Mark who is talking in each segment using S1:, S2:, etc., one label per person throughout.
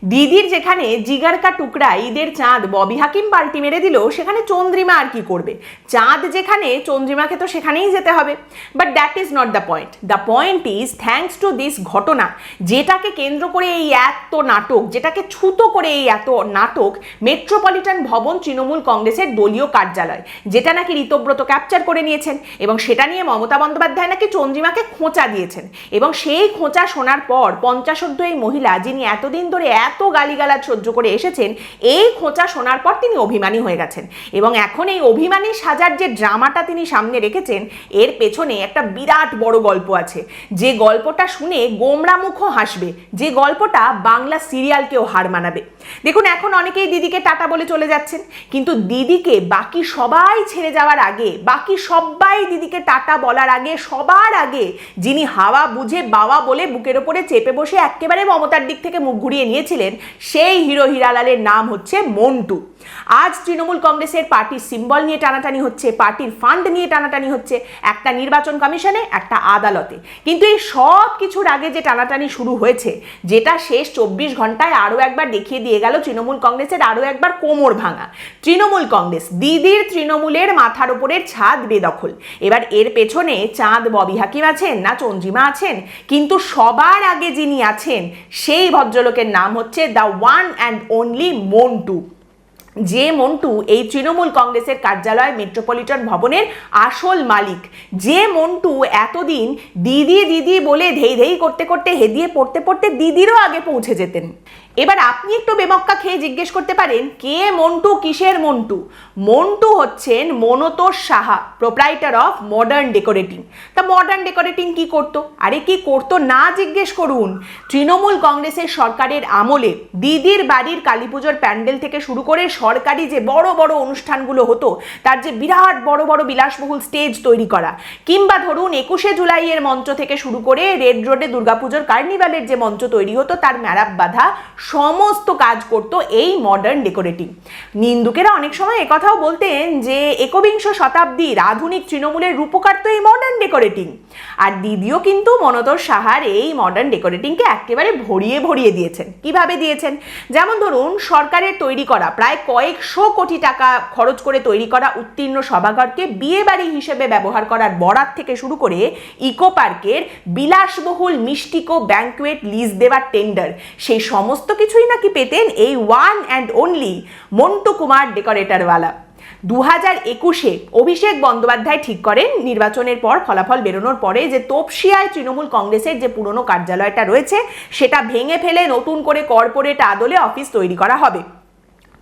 S1: দিদির যেখানে জিগার কা টুকরা ঈদের চাঁদ ববি হাকিম পাল্টি মেরে দিল, সেখানে চন্দ্রিমা আর কি করবে? চাঁদ যেখানে, চন্দ্রিমাকে তো সেখানেই যেতে হবে। But that is not the point. The point is thanks to this ঘটনা, যেটাকে কেন্দ্র করে এই এত নাটক, যেটাকে ছুতো করে এই এত নাটক, মেট্রোপলিটন ভবন তৃণমূল কংগ্রেসের দলীয় কার্যালয়, যেটা নাকি ঋতব্রত ক্যাপচার করে নিয়েছেন, এবং সেটা নিয়ে মমতা বন্দ্যোপাধ্যায় নাকি চন্দ্রিমাকে খোঁচা দিয়েছেন। এবং সেই খোঁচা শোনার পর পঞ্চাশোর্ধ্ব এই মহিলা, যিনি এতদিন ধরে এত গালিগালাজ সহ্য করে এসেছেন, এই খোঁচা শোনার পর তিনি অভিমানী হয়ে গেছেন। এবং এখন এই অভিমানী সাজার যে ড্রামাটা তিনি সামনে রেখেছেন, এর পেছনে একটা বিরাট বড় গল্প আছে, যে গল্পটা শুনে গোমরা মুখও হাসবে, যে গল্পটা বাংলা সিরিয়ালকেও হার মানাবে। দেখুন, এখন অনেকেই দিদিকে টাটা বলে চলে যাচ্ছেন, কিন্তু দিদিকে বাকি সবাই ছেড়ে যাওয়ার আগে, বাকি সবাই দিদিকে টাটা বলার আগে, সবার আগে যিনি হাওয়া বুঝে বাবা বলে বুকের ওপরে চেপে বসে একেবারে মমতার দিক থেকে মুখ ঘুরিয়ে নিয়েছিলেন, সেই হিরো হিরালালের নাম হচ্ছে মন্টু। আজ তৃণমূল কংগ্রেসের পার্টির সিম্বল নিয়ে টানাটানি হচ্ছে, পার্টির ফান্ড নিয়ে টানাটানি হচ্ছে, একটা নির্বাচন কমিশনে, একটা আদালতে। কিন্তু এই সব কিছুর আগে যে টানাটানি শুরু হয়েছে, যেটা শেষ 24 ঘন্টায় আরও একবার দেখিয়ে দিয়ে গেল তৃণমূল কংগ্রেসের আরও একবার কোমর ভাঙা। তৃণমূল কংগ্রেস, দিদির তৃণমূলের মাথার ওপরের ছাদ বেদখল। এবার এর পেছনে চাঁদ ববি হাকিম আছেন না চন্দ্রিমা আছেন, কিন্তু সবার আগে যিনি আছেন সেই ভদ্রলোকের নাম হচ্ছে the one and only Montu. যে মন্টু এই তৃণমূল কংগ্রেসের কার্যালয় মেট্রোপলিটন ভবনের আসল মালিক, যে মন্টু এতদিন দিদি দিদি বলে ধেই ধেই করতে করতে হেদিয়ে পড়তে পড়তে দিদিরও আগে পৌঁছে যেতেন। এবার আপনি একটু বেমক্কা খেয়ে জিজ্ঞেস করতে পারেন, কে মন্টু, কিসের মন্টু? মন্টু হচ্ছেন Manotosh Saha, proprietor of modern decorating. তা মডার্ন ডেকোরেটিং কি করতো? আরে কি করতো না জিজ্ঞেস করুন। তৃণমূল কংগ্রেসের সরকারের আমলে দিদির বাড়ির কালী পুজোর প্যান্ডেল থেকে শুরু করে সরকারি যে বড় বড় অনুষ্ঠানগুলো হতো, তার যে বিরাট বড় বড় বিলাসবহুল স্টেজ তৈরি করা, কিংবা ধরুন 21শে জুলাইয়ের মঞ্চ থেকে শুরু করে রেড রোডে দুর্গাপুজোর কার্নিভালের যে মঞ্চ তৈরি হতো, তার ম্যারাপ বাঁধা সমস্ত কাজ করতো এই মডার্ন ডেকোরেটিং। নিন্দুকেরা অনেক সময় একথাও বলতেন যে একবিংশ শতাব্দীর আধুনিক তৃণমূলের রূপকার তো এই মডার্ন ডেকোরেটিং। আর দিদিও কিন্তু মনোতোষ সাহার এই মডার্ন ডেকোরেটিংকে একেবারে ভরিয়ে ভরিয়ে দিয়েছেন। কিভাবে দিয়েছেন? যেমন ধরুন, সরকারের তৈরি করা প্রায় কয়েকশো কোটি টাকা খরচ করে তৈরি করা উত্তীর্ণ সভাঘরকে বিয়ে বাড়ি হিসেবে ব্যবহার করার বরাত থেকে শুরু করে ইকো পার্কের বিলাসবহুল মিষ্টিকো ব্যাঙ্কুয়েট লিজ দেওয়ার টেন্ডার, সেই সমস্ত কিছুই নাকি পেতেন এই one and only Montu Kumar ডেকোরেটরওয়ালা। 2021-এ অভিষেক বন্দ্যোপাধ্যায় ঠিক করেন নির্বাচনের পর, ফলাফল বেরোনোর পরে, যে তপসিয়ায় তৃণমূল কংগ্রেসের যে পুরনো কার্যালয়টা রয়েছে সেটা ভেঙে ফেলে নতুন করে কর্পোরেট আদলে অফিস তৈরি করা হবে।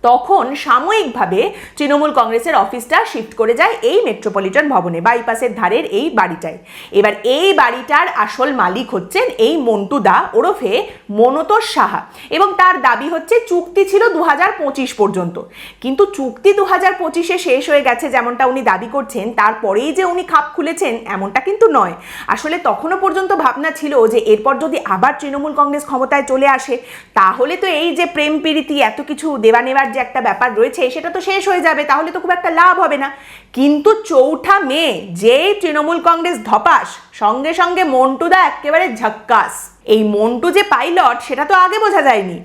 S1: তখন সাময়িকভাবে তৃণমূল কংগ্রেসের অফিসটা শিফট করে যায় এই মেট্রোপলিটন ভবনে, বাইপাসের ধারের এই বাড়িটায়। এবার এই বাড়িটার আসল মালিক হচ্ছেন এই মন্টু দা ওরফে মনোতোষ সাহা, এবং তার দাবি হচ্ছে চুক্তি ছিল 2025 পর্যন্ত। কিন্তু চুক্তি 2025-এ শেষ হয়ে গেছে যেমনটা উনি দাবি করছেন, তারপরেই যে উনি খাপ খুলেছেন এমনটা কিন্তু নয়। আসলে তখনও পর্যন্ত ভাবনা ছিল যে এরপর যদি আবার তৃণমূল কংগ্রেস ক্ষমতায় চলে আসে, তাহলে তো এই যে প্রেম প্রীতি এত কিছু দেওয়া নেওয়ার যে একটা ব্যাপার রয়েছে সেটা তো শেষ হয়ে যাবে, তাহলে তো খুব একটা লাভ হবে না। কিন্তু 4ঠা মে যেই তৃণমূল কংগ্রেস ধপাস, সঙ্গে সঙ্গে মন্টুদা একেবারে ঝক্কাস। এই মন্টু যে পাইলট সেটা তো আগে বোঝা যায়নি।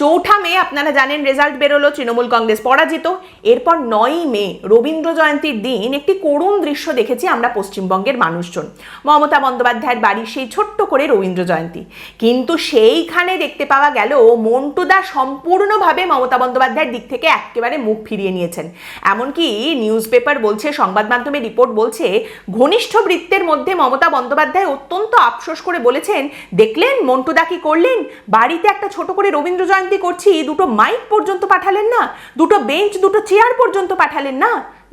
S1: 4ঠা মে আপনারা জানেন রেজাল্ট বেরোলো, তৃণমূল কংগ্রেস পরাজিত। এরপর 9ই মে রবীন্দ্র জয়ন্তীর দিন একটি করুণ দৃশ্য দেখেছি আমরা পশ্চিমবঙ্গের মানুষজন। মমতা বন্দ্যোপাধ্যায়ের বাড়ির সেই ছোট্ট করে রবীন্দ্র জয়ন্তী, কিন্তু সেইখানে দেখতে পাওয়া গেল মন্টুদা সম্পূর্ণভাবে মমতা বন্দ্যোপাধ্যায়ের দিক থেকে একেবারে মুখ ফিরিয়ে নিয়েছেন। এমনকি নিউজ পেপার বলছে, সংবাদ মাধ্যমে রিপোর্ট বলছে, ঘনিষ্ঠ বৃত্তের মধ্যে মমতা বন্দ্যোপাধ্যায় অত্যন্ত আফসোস করে বলেছেন, দেখলেন মন্টুদা কি করলেন, বাড়িতে একটা ছোট করে রবীন্দ্র জয়ন্তী করছি, দুটো মাইক পর্যন্ত পাঠালেন না, দুটো বেঞ্চ, দুটো চেয়ার পর্যন্ত পাঠালেন না,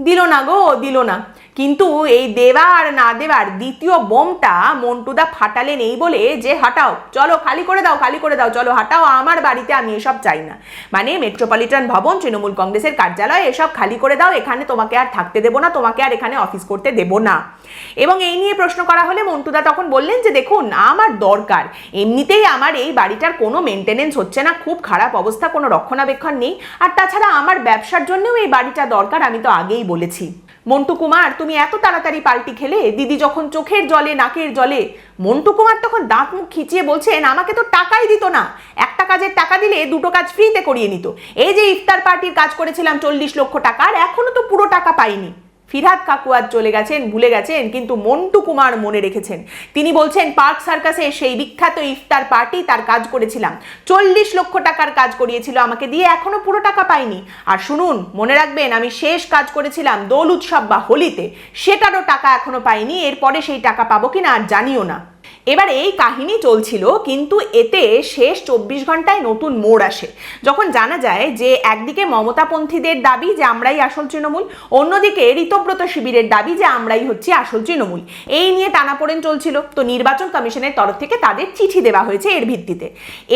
S1: দিল না গো, দিল না। কিন্তু এই দেওয়া আর না দেওয়ার দ্বিতীয় বোমটা মন্টুদা ফাটালেন এই বলে যে হাঁটাও, চলো খালি করে দাও, খালি করে দাও, চলো হাঁটাও আমার বাড়িতে, আমি এসব চাই না। মানে মেট্রোপলিটন ভবন, তৃণমূল কংগ্রেসের কার্যালয়, এসব খালি করে দাও, এখানে তোমাকে আর থাকতে দেবো না, তোমাকে আর এখানে অফিস করতে দেবো না। এবং এই নিয়ে প্রশ্ন করা হলে মন্টুদা তখন বললেন যে দেখুন, আমার দরকার, এমনিতেই আমার এই বাড়িটার কোনো মেনটেনেন্স হচ্ছে না, খুব খারাপ অবস্থা, কোনো রক্ষণাবেক্ষণ নেই, আর তাছাড়া আমার ব্যবসার জন্যও এই বাড়িটা দরকার, আমি তো আগেই আগেই বলেছি। মন্টু কুমার, তুমি এত তাড়াতাড়ি পাল্টি খেলে? দিদি যখন চোখের জলে নাকের জলে। মন্টু কুমার তখন দাঁত মুখ খিচিয়ে বলছেন, আমাকে তো টাকাই দিত না, একটা কাজের টাকা দিলে দুটো কাজ ফ্রিতে করিয়ে নিত। এই যে ইফতার পার্টির কাজ করেছিলাম 40 লক্ষ টাকার, এখনো তো পুরো টাকা পাইনি। ফিরহাদ কাকু আজ চলে গেছেন, ভুলে গেছেন, কিন্তু মন্টু কুমার মনে রেখেছেন। তিনি বলছেন, পার্ক সার্কাসে সেই বিখ্যাত ইফতার পার্টি, তার কাজ করেছিলাম, 40 লক্ষ টাকার কাজ করিয়েছিল আমাকে দিয়ে, এখনো পুরো টাকা পাইনি। আর শুনুন, মনে রাখবেন, আমি শেষ কাজ করেছিলাম দোল উৎসব বা হোলিতে, সেটারও টাকা এখনো পাইনি, এরপরে সেই টাকা পাবো কিনা আর জানিও না। এবার এই কাহিনী চলছিল, কিন্তু এতে শেষ 24 ঘন্টায় নতুন মোড় আসে, যখন জানা যায় যে একদিকে মমতাপন্থীদের দাবি যে আমরাই আসল তৃণমূল, অন্যদিকে ঋতব্রত শিবিরের দাবি যে আমরাই হচ্ছে আসল তৃণমূল। এই নিয়ে টানাপোড়েন চলছিল। তো নির্বাচন কমিশনের তরফ থেকে তাদের চিঠি দেওয়া হয়েছে এর ভিত্তিতে।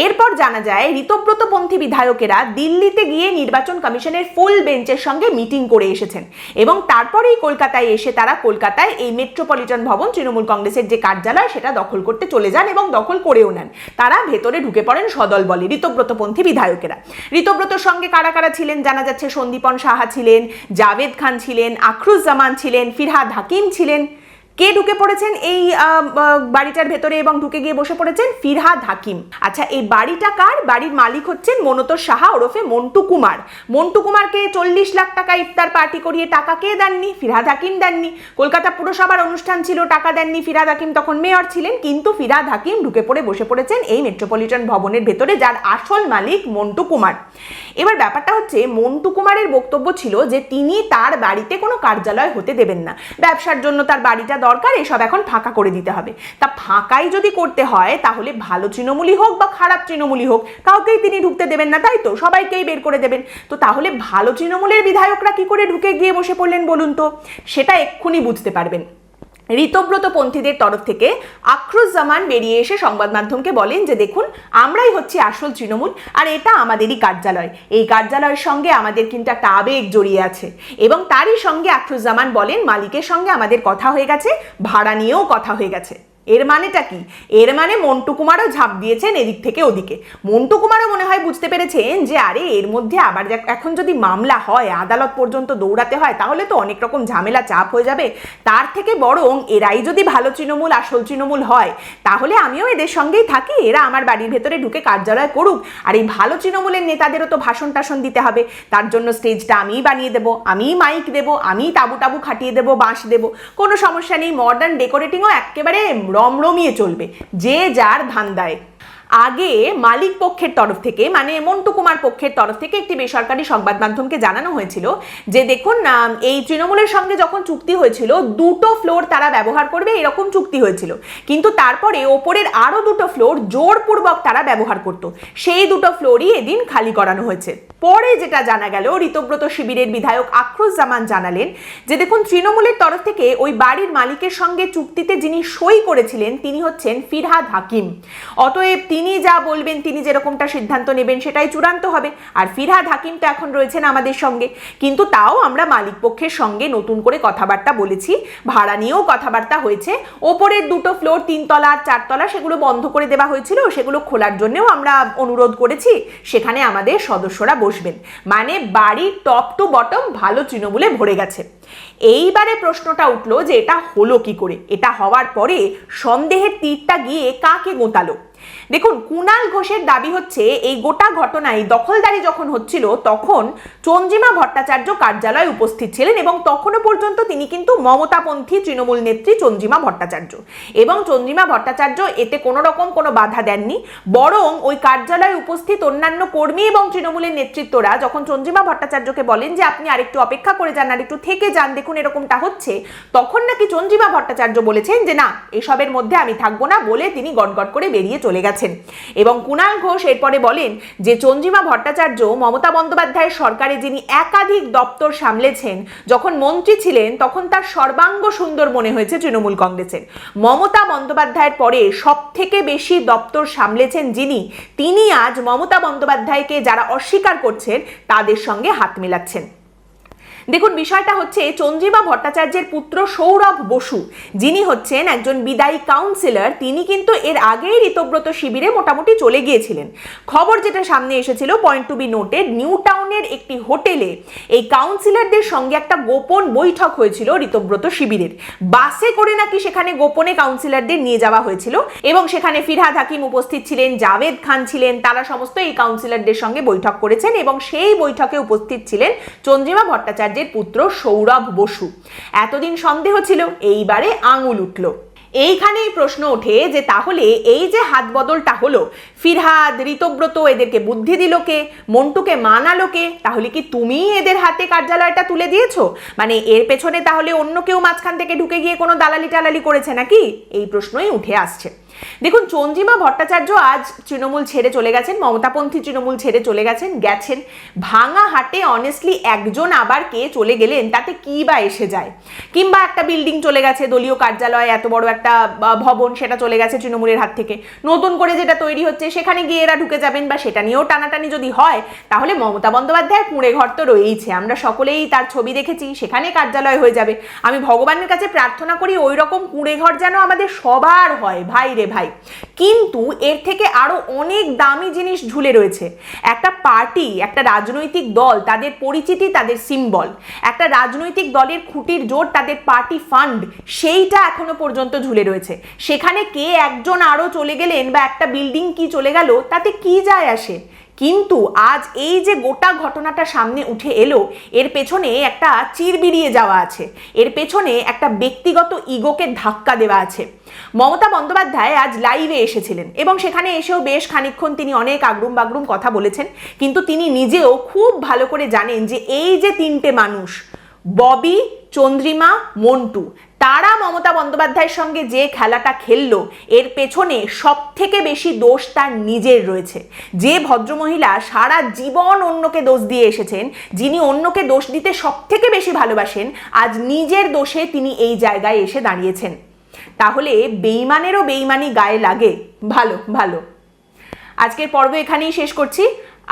S1: এরপর জানা যায় ঋতব্রতপন্থী বিধায়কেরা দিল্লিতে গিয়ে নির্বাচন কমিশনের ফুল বেঞ্চের সঙ্গে মিটিং করে এসেছেন, এবং তারপরেই কলকাতায় এসে তারা কলকাতায় এই মেট্রোপলিটন ভবন, তৃণমূল কংগ্রেসের যে কার্যালয়, সেটা দখল করতে চলে যান এবং দখল করেও নেন। তারা ভেতরে ঢুকে পড়েন সদল বলে ঋতব্রতপন্থী বিধায়কেরা। ঋতব্রতর সঙ্গে কারা কারা ছিলেন জানা যাচ্ছে, সন্দীপন সাহা ছিলেন, জাভেদ খান ছিলেন, আখরুজ্জামান ছিলেন, ফিরহাদ হাকিম ছিলেন। কে ঢুকে পড়েছেন এই বাড়িটার ভেতরে এবং ঢুকে গিয়ে বসে পড়েছেন? ফিরহাদ হাকিম। আচ্ছা, এই বাড়িটা কার? বাড়ির মালিক হচ্ছেন মনোতোষ সাহা ওরফে মন্টু কুমার। মন্টু কুমারকে 40 লাখ টাকা ইফতার পার্টি করিয়ে টাকা কে দেননি? ফিরহাদ হাকিম দেননি। কলকাতা পুরসভার অনুষ্ঠান ছিল, টাকা দেননি ফিরহাদ হাকিম, তখন মেয়র ছিলেন, কিন্তু ফিরহাদ হাকিম ঢুকে পড়ে বসে পড়েছেন এই মেট্রোপলিটন ভবনের ভেতরে, যার আসল মালিক মন্টু কুমার। এবার ব্যাপারটা হচ্ছে, মন্টু কুমারের বক্তব্য ছিল যে তিনি তার বাড়িতে কোনো কার্যালয় হতে দেবেন না, ব্যবসার জন্য তার বাড়িটা দরকার, এসব এখন ফাঁকা করে দিতে হবে। তা ফাঁকাই যদি করতে হয়, তাহলে ভালো তৃণমূলই হোক বা খারাপ তৃণমূলই হোক, কাউকেই তিনি ঢুকতে দেবেন না, তাই তো? সবাইকেই বের করে দেবেন। তো তাহলে ভালো তৃণমূলের বিধায়করা কি করে ঢুকে গিয়ে বসে পড়লেন বলুন তো? সেটা এক্ষুনি বুঝতে পারবেন। ঋতব্রতপন্থীদের তরফ থেকে আখরুজ্জামান বেরিয়ে এসে সংবাদ মাধ্যমকে বলেন যে দেখুন, আমরাই হচ্ছে আসল তৃণমূল, আর এটা আমাদেরই কার্যালয়। এই কার্যালয়ের সঙ্গে আমাদের কিন্তু একটা আবেগ জড়িয়ে আছে। এবং তারই সঙ্গে আখরুজ্জামান বলেন, মালিকের সঙ্গে আমাদের কথা হয়ে গেছে, ভাড়া নিয়েও কথা হয়ে গেছে। এর মানেটা কি? এর মানে মন্টু কুমারও ঝাঁপ দিয়েছেন এদিক থেকে ওদিকে। মন্টু কুমারও মনে হয় বুঝতে পেরেছেন যে আরে এর মধ্যে আবার এখন যদি মামলা হয়, আদালত পর্যন্ত দৌড়াতে হয়, তাহলে তো অনেক রকম ঝামেলা চাপ হয়ে যাবে। তার থেকে বরং এরাই যদি ভালো তৃণমূল, আসল তৃণমূল হয়, তাহলে আমিও এদের সঙ্গেই থাকি, এরা আমার বাড়ির ভেতরে ঢুকে কার্যালয় করুক, আর এই ভালো তৃণমূলের নেতাদেরও তো ভাষণ টাষণ দিতে হবে, তার জন্য স্টেজটা আমিই বানিয়ে দেবো, আমিই মাইক দেবো, আমিই তাবু টাবু খাটিয়ে দেবো, বাঁশ দেবো, কোনো সমস্যা নেই। মডার্ন ডেকোরেটিংও একেবারে রমরমিয়ে চলবে, যে যার ধান্দায়। আগে মালিক পক্ষের তরফ থেকে, মানে মন্টু কুমার পক্ষের তরফ থেকে একটি বেসরকারি সংবাদ মাধ্যমকে জানানো হয়েছিল যে দেখুন, এই তৃণমূলের সঙ্গে যখন চুক্তি হয়েছিল 2টো ফ্লোর তারা ব্যবহার করবে, এরকম চুক্তি হয়েছিল, কিন্তু তারপরে ওপরের আরো 2টো ফ্লোর জোরপূর্বক তারা ব্যবহার করত, সেই 2টো ফ্লোরই এদিন খালি করানো হয়েছে। পরে যেটা জানা গেল, ঋতব্রত শিবিরের বিধায়ক আখরুজ্জামান জানালেন যে দেখুন, তৃণমূলের তরফ থেকে ওই বাড়ির মালিকের সঙ্গে চুক্তিতে যিনি সই করেছিলেন তিনি হচ্ছেন ফিরহাদ হাকিম। অতএব তিনি যা বলবেন, তিনি যেরকমটা সিদ্ধান্ত নেবেন, সেটাই চূড়ান্ত হবে। আর ফিরহাদ হাকিম তো এখন রয়েছেন আমাদের সঙ্গে, কিন্তু তাও আমরা মালিক পক্ষের সঙ্গে নতুন করে কথাবার্তা বলেছি, ভাড়া নিয়েও কথাবার্তা হয়েছে। ওপরের 2টো ফ্লোর, 3 তলা আর 4 তলা, সেগুলো বন্ধ করে দেওয়া হয়েছিল, সেগুলো খোলার জন্যও আমরা অনুরোধ করেছি, সেখানে আমাদের সদস্যরা বসবেন। মানে বাড়ির টপ টু বটম ভালো তৃণমূলে ভরে গেছে। এইবারে প্রশ্নটা উঠলো যে এটা হলো কি করে? এটা হওয়ার পরে সন্দেহের তীরটা গিয়ে কাকে গোঁতালো? দেখুন, কুণাল ঘোষের দাবি হচ্ছে এই গোটা ঘটনায় দখলদারি যখন হচ্ছিল, তখন চন্দ্রিমা ভট্টাচার্য কার্যালয়ে উপস্থিত ছিলেন, এবং তখনও পর্যন্ত তিনি কিন্তু মমতাপন্থী তৃণমূল নেত্রী চন্দ্রিমা ভট্টাচার্য, এবং চন্দ্রিমা ভট্টাচার্য এতে কোনো রকম কোনো বাধা দেননি। বরং ওই কার্যালয়ে উপস্থিত অন্যান্য কর্মী এবং তৃণমূলের নেতৃত্বরা যখন চন্দ্রিমা ভট্টাচার্যকে বলেন যে আপনি আরেকটু অপেক্ষা করে যান, আর একটু থেকে যান, দেখুন এরকমটা হচ্ছে, তখন নাকি চন্দ্রিমা ভট্টাচার্য বলেছেন যে না, এসবের মধ্যে আমি থাকবো না, বলে তিনি গটগট করে বেরিয়ে চলে গেছেন। এবং কুণাল ঘোষ এরপরে বলেন যে চন্দ্রিমা ভট্টাচার্য মমতা বন্দ্যোপাধ্যায়ের সরকারে যিনি একাধিক দপ্তর সামলেছেন, যখন মন্ত্রী ছিলেন তখন তার সর্বাঙ্গ সুন্দর মনে হয়েছে তৃণমূল কংগ্রেসের। মমতা বন্দ্যোপাধ্যায়ের পরে সব থেকে বেশি দপ্তর সামলেছেন যিনি, তিনি আজ মমতা বন্দ্যোপাধ্যায়কে যারা অস্বীকার করছেন তাদের সঙ্গে হাত মেলাচ্ছেন। দেখুন বিষয়টা হচ্ছে চন্দ্রিমা ভট্টাচার্যের পুত্র সৌরভ বসু, যিনি হচ্ছেন একজন বিদায়ী কাউন্সিলর, তিনি কিন্তু এর আগেই ঋতব্রত শিবিরে মোটামুটি চলে গিয়েছিলেন। খবর যেটা সামনে এসেছিল, point to be noted, New টাউনের একটি হোটেলে এই কাউন্সিলরদের সঙ্গে একটা গোপন বৈঠক হয়েছিল ঋতব্রত শিবিরের। বাসে করে নাকি সেখানে গোপনে কাউন্সিলরদের নিয়ে যাওয়া হয়েছিল এবং সেখানে ফিরহাদ হাকিম উপস্থিত ছিলেন, জাভেদ খান ছিলেন, তারা সমস্ত এই কাউন্সিলরদের সঙ্গে বৈঠক করেছেন এবং সেই বৈঠকে উপস্থিত ছিলেন চন্দ্রিমা ভট্টাচার্যের পুত্র সৌরভ বসু। এতদিন সন্দেহ ছিল, এইবারে আঙুল উঠল। এইখানেই প্রশ্ন ওঠে যে তাহলে এই যে হাত বদলটা হলো, ফিরহাদ, ঋতব্রত এদেরকে বুদ্ধি দিল কে, মন্টুকে মানালো কে? তাহলে কি তুমি এদের হাতে কার্যালয়টা তুলে দিয়েছো? মানে এর পেছনে তাহলে অন্য কেউ মাঝখান থেকে ঢুকে গিয়ে কোনো দালালি টালালি করেছে নাকি? এই প্রশ্নই উঠে আসছে। দেখুন চন্দ্রিমা ভট্টাচার্য আজ তৃণমূল ছেড়ে চলে গেছেন, মমতাপন্থী তৃণমূল ছেড়ে চলে গেছেন। ভাঙা হাটে অনেস্টলি একজন আবার কে চলে গেলেন তাতে কি বা এসে যায়? কিংবা একটা বিল্ডিং চলে গেছে, দলীয় কার্যালয়, এত বড় একটা ভবন, সেটা চলে গেছে তৃণমূলের হাত থেকে, নতুন করে যেটা তৈরি হচ্ছে সেখানে গিয়ে এরা ঢুকে যাবেন, বা সেটা নিয়েও টানাটানি যদি হয়, তাহলে মমতা বন্দ্যোপাধ্যায়ের কুঁড়ে ঘর তো রয়েইছে, আমরা সকলেই তার ছবি দেখেছি, সেখানে কার্যালয় হয়ে যাবে। আমি ভগবানের কাছে প্রার্থনা করি ওই রকম কুঁড়ে ঘর যেন আমাদের সবার হয়, ভাই রে ভাই। কিন্তু এর থেকে আরো অনেক দামি জিনিস ঝুলে রয়েছে। একটা পার্টি, একটা রাজনৈতিক দল, তাদের পরিচিতি, তাদের সিম্বল, একটা রাজনৈতিক দলের খুঁটির জোর, তাদের পার্টি ফান্ড, সেইটা এখনো পর্যন্ত ঝুলে রয়েছে। সেখানে কে একজন আরো চলে গেলেন বা একটা বিল্ডিং কি চলে গেল তাতে কি যায় আসে? কিন্তু আজ এই যে গোটা ঘটনাটা সামনে উঠে এলো, এর পেছনে একটা চিরবিরিয়ে যাওয়া আছে, এর পেছনে একটা ব্যক্তিগত ইগোকে ধাক্কা দেওয়া আছে। মমতা বন্দ্যোপাধ্যায় আজ লাইভে এসেছিলেন এবং সেখানে এসেও বেশ খানিকক্ষণ তিনি অনেক আগরুম বাগরুম কথা বলেছেন, কিন্তু তিনি নিজেও খুব ভালো করে জানেন যে এই যে তিনটে মানুষ, ববি, চন্দ্রিমা, মন্টু, তারা মমতা বন্দ্যোপাধ্যায়ের সঙ্গে যে খেলাটা খেললো, এর পেছনে সব থেকে বেশি দোষ তার নিজের রয়েছে। যে ভদ্রমহিলা সারা জীবন অন্যকে দোষ দিয়ে এসেছেন, যিনি অন্যকে দোষ দিতে সব থেকে বেশি ভালোবাসেন, আজ নিজের দোষে তিনি এই জায়গায় এসে দাঁড়িয়েছেন। তাহলে বেইমানেরও বেইমানি গায়ে লাগে। ভালো ভালো। আজকের পর্ব এখানেই শেষ করছি।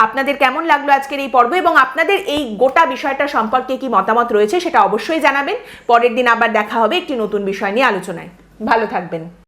S1: আপনাদের কেমন লাগলো আজকের এই পর্ব এবং আপনাদের এই গোটা বিষয়টা সম্পর্কে কি মতামত রয়েছে সেটা অবশ্যই জানাবেন। পরের দিন আবার দেখা হবে একটি নতুন বিষয় নিয়ে আলোচনায়। ভালো থাকবেন।